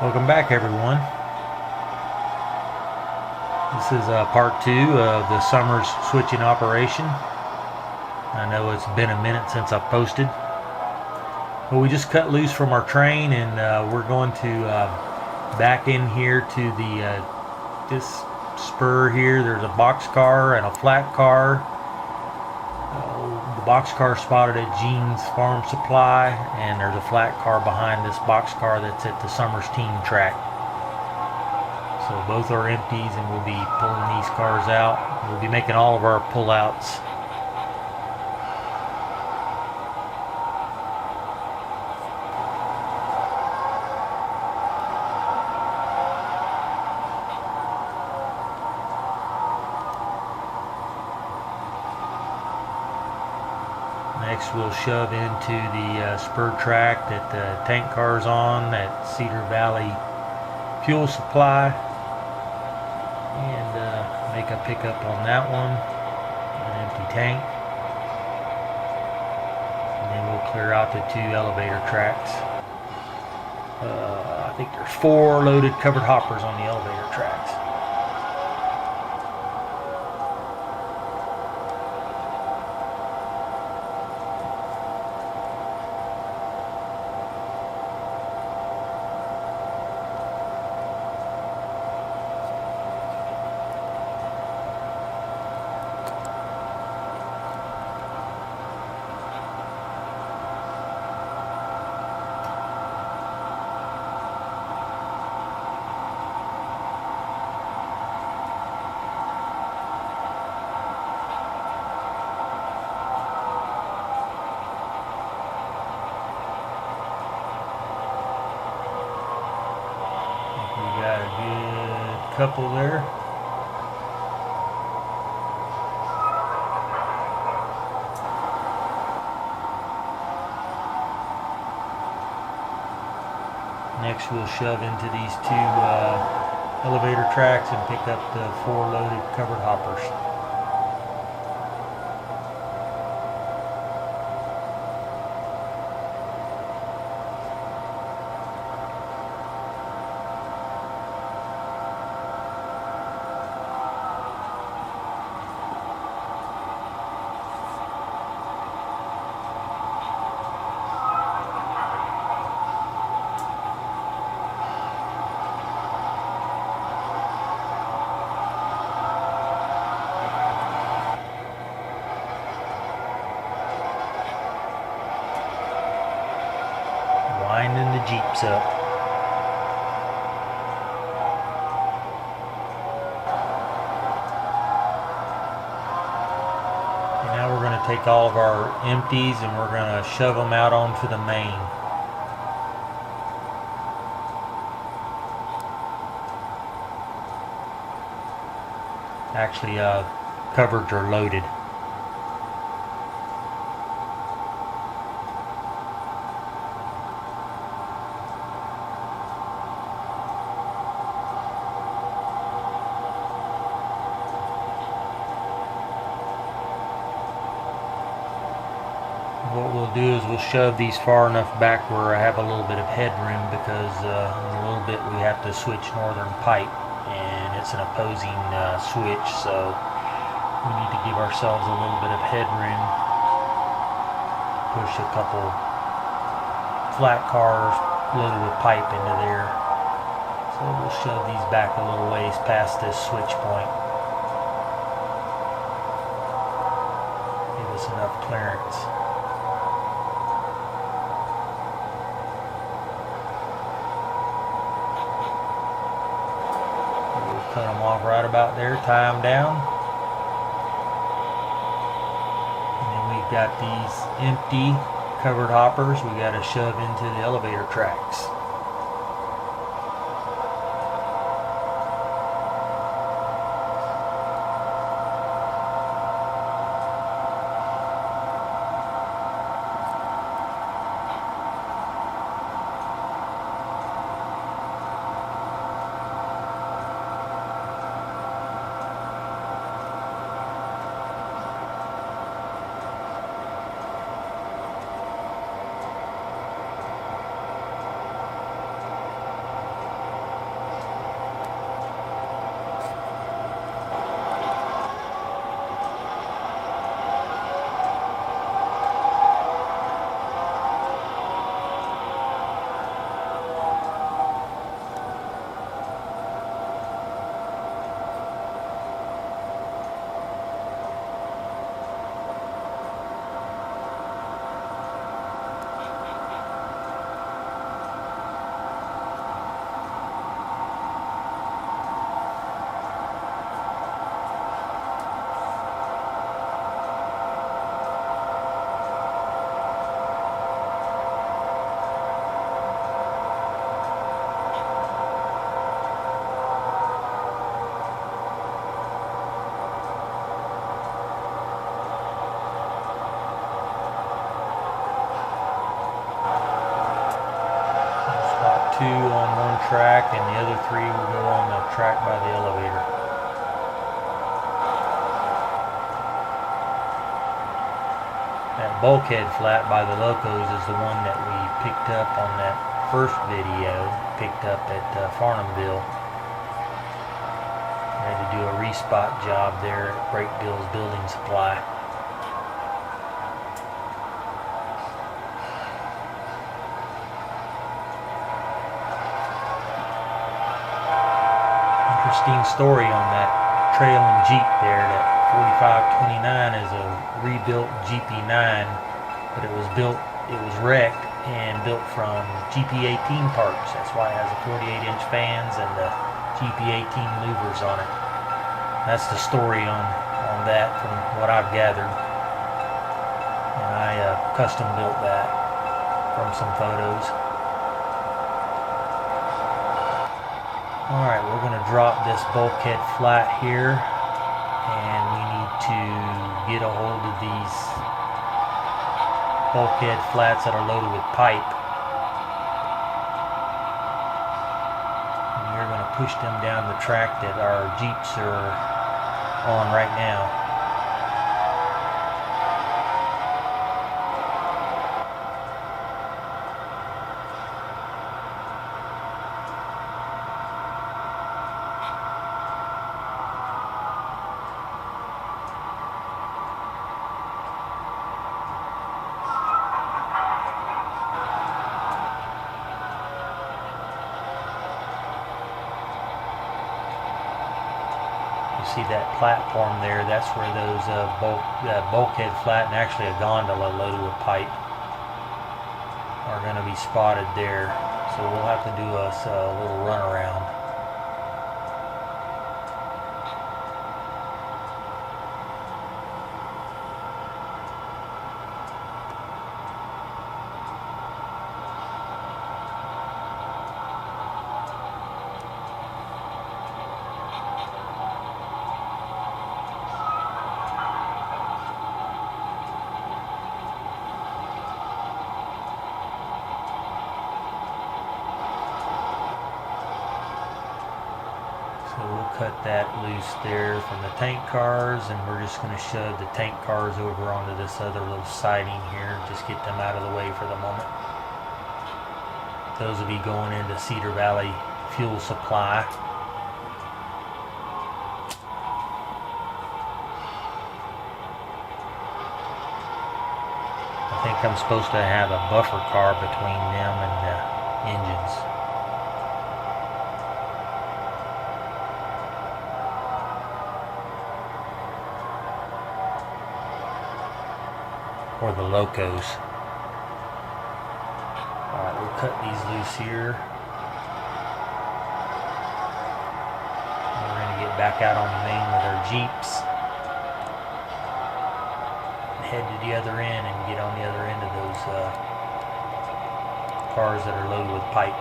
Welcome back, everyone. This is part 2 of the summer's switching operation. I know it's been a minute since I posted. Well, we just cut loose from our train, and we're going to back in here to the this spur here. There's a boxcar and a flat car. The boxcar spotted at Gene's Farm Supply, and there's a flat car behind this boxcar that's at the Summers Team track. So both are empties, and we'll be pulling these cars out. We'll be making all of our pullouts. Next, we'll shove into the spur track that the tank car's on at Cedar Valley Fuel Supply, and make a pickup on that one, an empty tank. And then we'll clear out the 2 elevator tracks. I think there's 4 loaded covered hoppers on the elevator tracks. Got a good couple there. Next, we'll shove into these 2 elevator tracks and pick up the 4 loaded covered hoppers. Winding the Jeeps up. And now we're going to take all of our empties and we're going to shove them out onto the main. Actually, covers are loaded. What we'll do is we'll shove these far enough back where I have a little bit of headroom, because in a little bit we have to switch northern pipe, and it's an opposing switch, so we need to give ourselves a little bit of headroom. Push a couple flat cars loaded with pipe into there. So we'll shove these back a little ways past this switch point. Give us enough clearance. Cut them off right about there, tie them down. And then we've got these empty covered hoppers we got to shove into the elevator tracks. and the other 3 will go on the track by the elevator. That bulkhead flat by the Locos is the one that we picked up on that first video, picked up at Farnhamville. We had to do a respot job there at Breakbill's Building Supply. Interesting story on that trailing Jeep there. That 4529 is a rebuilt GP9, but it was wrecked and built from GP18 parts. That's why it has the 48-inch fans and the GP18 louvers on it. That's the story on that from what I've gathered. And I custom built that from some photos. Alright, we're going to drop this bulkhead flat here, and we need to get a hold of these bulkhead flats that are loaded with pipe. And we're going to push them down the track that our Jeeps are on right now. See that platform there, that's where those bulkhead flat and actually a gondola loaded with pipe are going to be spotted there. So we'll have to do a little run around. So we'll cut that loose there from the tank cars, and we're just going to shove the tank cars over onto this other little siding here. Just get them out of the way for the moment. Those will be going into Cedar Valley fuel supply. I think I'm supposed to have a buffer car between them and the engines. Or the Locos. Alright, we'll cut these loose here. We're going to get back out on the main with our Jeeps. Head to the other end and get on the other end of those cars that are loaded with pipe.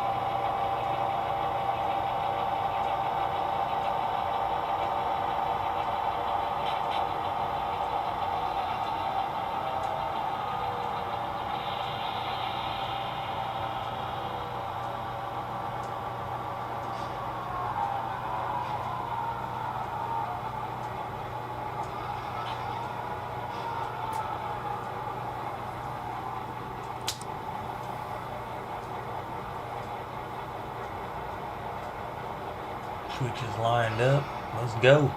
Switches lined up. Let's go.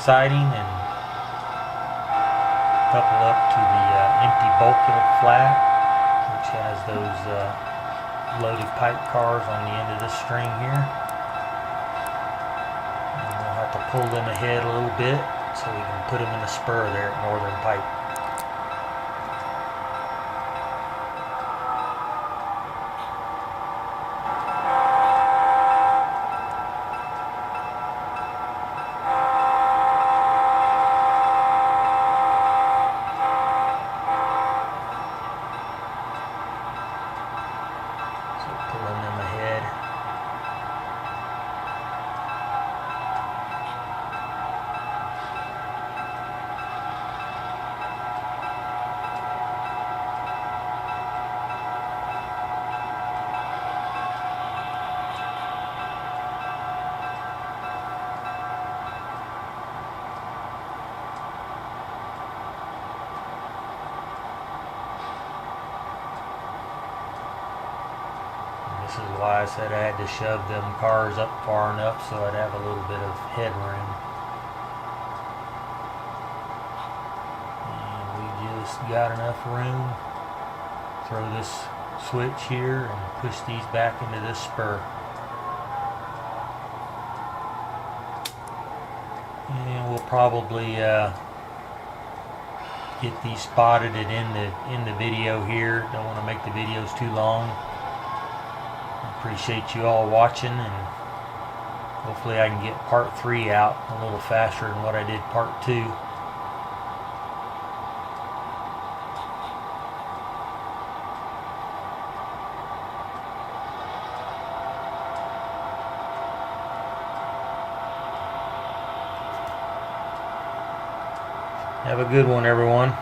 Siding and couple up to the bulkhead flat, which has those loaded pipe cars on the end of this string here. And we'll have to pull them ahead a little bit so we can put them in the spur there at Northern Pipe. Pulling them ahead. This is why I said I had to shove them cars up far enough so I'd have a little bit of headroom. And we just got enough room. Throw this switch here and push these back into this spur. And we'll probably get these spotted in the video here. Don't want to make the videos too long. Appreciate you all watching, and hopefully I can get part 3 out a little faster than what I did part 2. Have a good one, everyone.